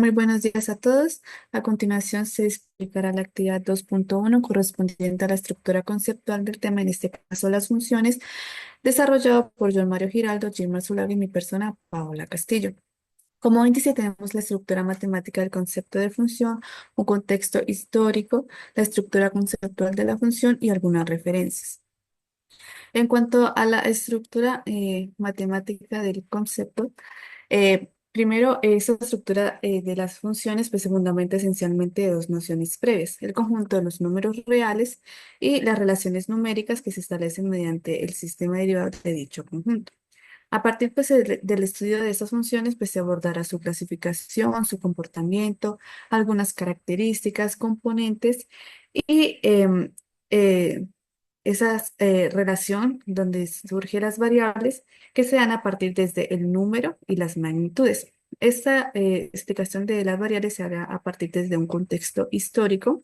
Muy buenos días a todos. A continuación se explicará la actividad 2.1 correspondiente a la estructura conceptual del tema, en este caso las funciones, desarrollado por John Mario Giraldo, Gilmar Zulaga y mi persona, Paola Castillo. Como índice tenemos la estructura matemática del concepto de función, un contexto histórico, la estructura conceptual de la función y algunas referencias. En cuanto a la estructura matemática del concepto, primero, esa estructura de las funciones pues, se fundamenta esencialmente de dos nociones previas: el conjunto de los números reales y las relaciones numéricas que se establecen mediante el sistema derivado de dicho conjunto. A partir pues, del estudio de estas funciones, pues, se abordará su clasificación, su comportamiento, algunas características, componentes y eh, esa relación donde surgen las variables que se dan a partir desde el número y las magnitudes. Esta explicación de las variables se hará a partir desde un contexto histórico,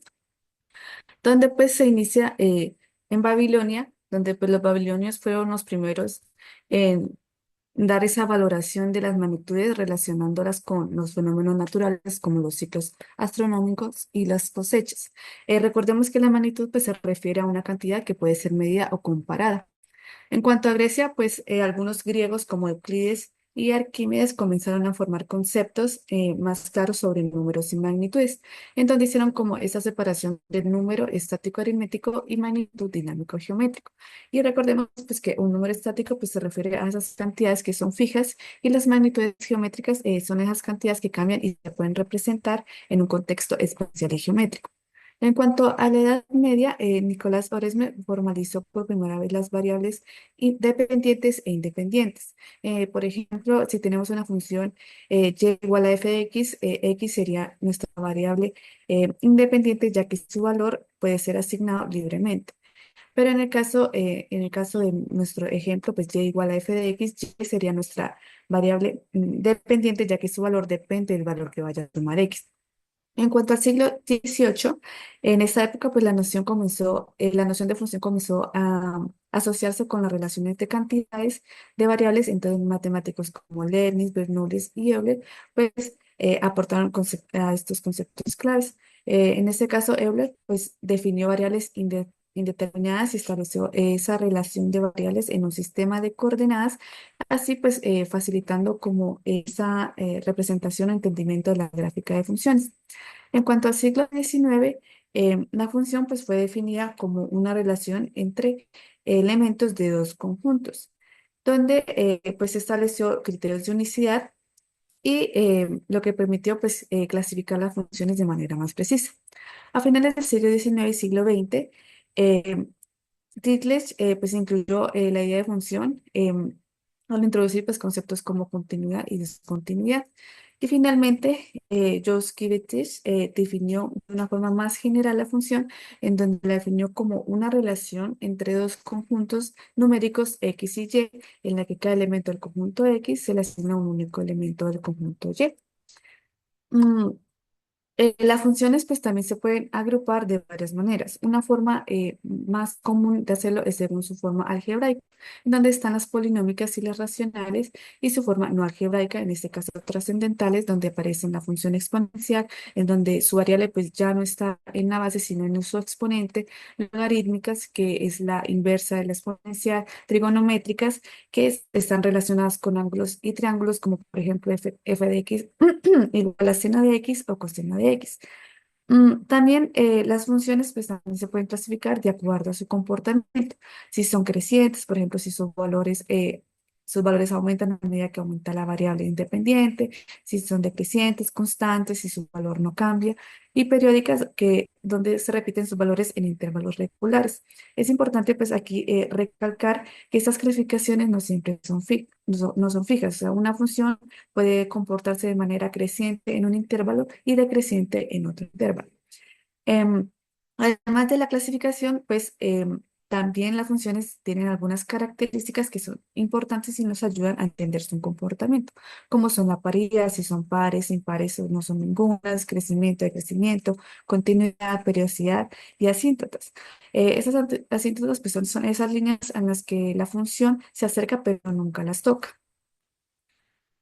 donde pues se inicia en Babilonia, donde pues los babilonios fueron los primeros en dar esa valoración de las magnitudes relacionándolas con los fenómenos naturales como los ciclos astronómicos y las cosechas. Recordemos que la magnitud pues, se refiere a una cantidad que puede ser medida o comparada. En cuanto a Grecia, pues algunos griegos como Euclides y Arquímedes comenzaron a formar conceptos más claros sobre números y magnitudes, en donde hicieron como esa separación del número estático aritmético y magnitud dinámico geométrico. Y recordemos pues que un número estático pues se refiere a esas cantidades que son fijas, y las magnitudes geométricas son esas cantidades que cambian y se pueden representar en un contexto espacial y geométrico. En cuanto a la Edad Media, Nicolás Oresme formalizó por primera vez las variables dependientes e independientes. Por ejemplo, si tenemos una función y igual a f de x, x sería nuestra variable independiente, ya que su valor puede ser asignado libremente. Pero en el caso de nuestro ejemplo, pues y igual a f de x, y sería nuestra variable dependiente, ya que su valor depende del valor que vaya a tomar x. En cuanto al siglo XVIII, en esta época, pues la noción de función comenzó a asociarse con las relaciones de cantidades de variables. Entonces, matemáticos como Leibniz, Bernoulli y Euler, pues aportaron a estos conceptos claves. En este caso, Euler, pues definió variables indeterminadas y estableció esa relación de variables en un sistema de coordenadas, así pues facilitando como esa representación o entendimiento de la gráfica de funciones. En cuanto al siglo XIX, la función pues, fue definida como una relación entre elementos de dos conjuntos, donde pues, se estableció criterios de unicidad y lo que permitió pues, clasificar las funciones de manera más precisa. A finales del siglo XIX y siglo XX, eh, Dirichlet pues, incluyó la idea de función al introducir pues, conceptos como continuidad y discontinuidad. Y finalmente, Jauskevicius definió de una forma más general la función, en donde la definió como una relación entre dos conjuntos numéricos X y Y, en la que cada elemento del conjunto X se le asigna un único elemento del conjunto Y. Mm, las funciones pues también se pueden agrupar de varias maneras. Una forma más común de hacerlo es según su forma algebraica, en donde están las polinómicas y las racionales, y su forma no algebraica, en este caso trascendentales, donde aparecen la función exponencial, en donde su variable pues ya no está en la base, sino en su exponente, logarítmicas, que es la inversa de la exponencial, trigonométricas, que están relacionadas con ángulos y triángulos, como por ejemplo f de x igual a seno de x o coseno de x. También las funciones pues, también se pueden clasificar de acuerdo a su comportamiento. Si son crecientes, por ejemplo, si sus valores aumentan a medida que aumenta la variable independiente; si son decrecientes, constantes, si su valor no cambia; y periódicas, donde se repiten sus valores en intervalos regulares. Es importante pues aquí recalcar que estas clasificaciones no siempre no son fijas. O sea, una función puede comportarse de manera creciente en un intervalo y decreciente en otro intervalo. Em, Además de la clasificación, pues también las funciones tienen algunas características que son importantes y nos ayudan a entender su comportamiento, como son la paridad, si son pares, impares o no son ningunas; crecimiento, decrecimiento; continuidad, periodicidad y asíntotas. Esas asíntotas pues, son esas líneas en las que la función se acerca pero nunca las toca.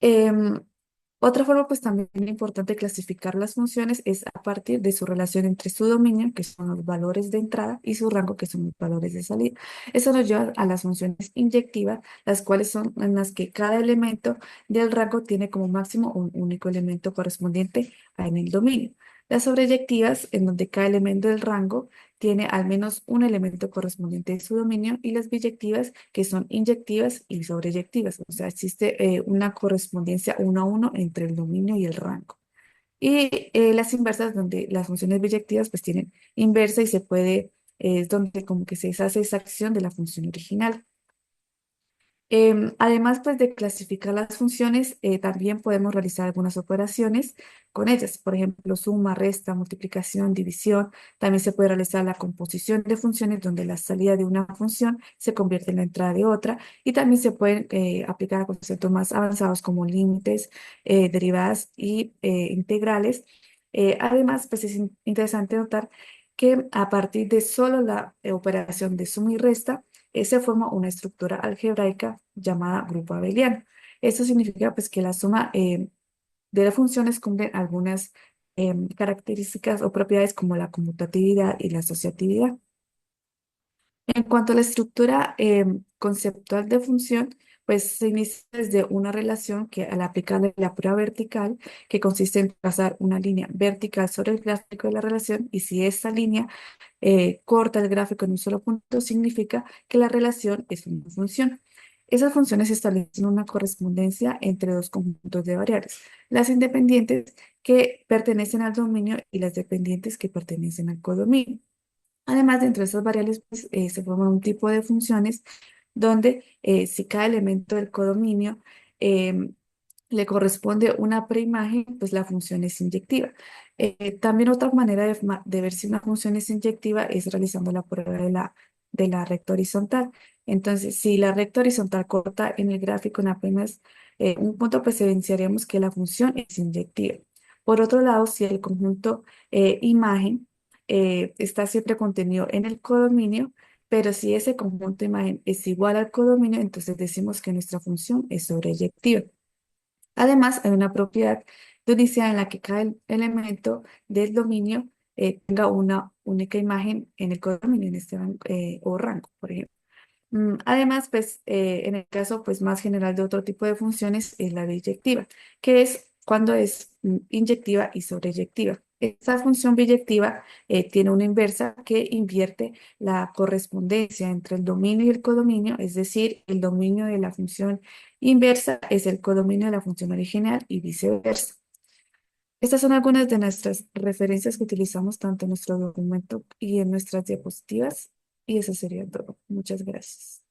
Em, Otra forma, pues también importante de clasificar las funciones es a partir de su relación entre su dominio, que son los valores de entrada, y su rango, que son los valores de salida. Eso nos lleva a las funciones inyectivas, las cuales son en las que cada elemento del rango tiene como máximo un único elemento correspondiente en el dominio. Las sobreyectivas, en donde cada elemento del rango tiene al menos un elemento correspondiente de su dominio, y las biyectivas, que son inyectivas y sobreyectivas. O sea, existe una correspondencia uno a uno entre el dominio y el rango. Y las inversas, donde las funciones biyectivas pues tienen inversa y se puede, es donde como que se deshace esa acción de la función original. Además, pues de clasificar las funciones, también podemos realizar algunas operaciones con ellas. Por ejemplo, suma, resta, multiplicación, división. También se puede realizar la composición de funciones donde la salida de una función se convierte en la entrada de otra. Y también se pueden aplicar a conceptos más avanzados como límites, derivadas y integrales. Además, pues es interesante notar que a partir de solo la operación de suma y resta, se forma una estructura algebraica llamada grupo abeliano. Esto significa pues que la suma de las funciones cumple algunas características o propiedades como la conmutatividad y la asociatividad. En cuanto a la estructura conceptual de función, pues se inicia desde una relación que al aplicarle la prueba vertical, que consiste en trazar una línea vertical sobre el gráfico de la relación, y si esa línea corta el gráfico en un solo punto, significa que la relación es una función. Esas funciones establecen una correspondencia entre dos conjuntos de variables, las independientes que pertenecen al dominio y las dependientes que pertenecen al codominio. Además, dentro de esas variables, pues, se forman un tipo de funciones donde si cada elemento del codominio le corresponde una preimagen, pues la función es inyectiva. También otra manera de ver si una función es inyectiva es realizando la prueba de la recta horizontal. Entonces, si la recta horizontal corta en el gráfico en apenas un punto, pues evidenciaríamos que la función es inyectiva. Por otro lado, si el conjunto imagen está siempre contenido en el codominio, pero si ese conjunto de imagen es igual al codominio, entonces decimos que nuestra función es sobreyectiva. Además, hay una propiedad de unicidad en la que cada elemento del dominio tenga una única imagen en el codominio, en este o rango, por ejemplo. Además, pues, en el caso pues, más general de otro tipo de funciones es la biyectiva, que es cuando es inyectiva y sobreyectiva. Esta función biyectiva tiene una inversa que invierte la correspondencia entre el dominio y el codominio, es decir, el dominio de la función inversa es el codominio de la función original y viceversa. Estas son algunas de nuestras referencias que utilizamos tanto en nuestro documento y en nuestras diapositivas, y eso sería todo. Muchas gracias.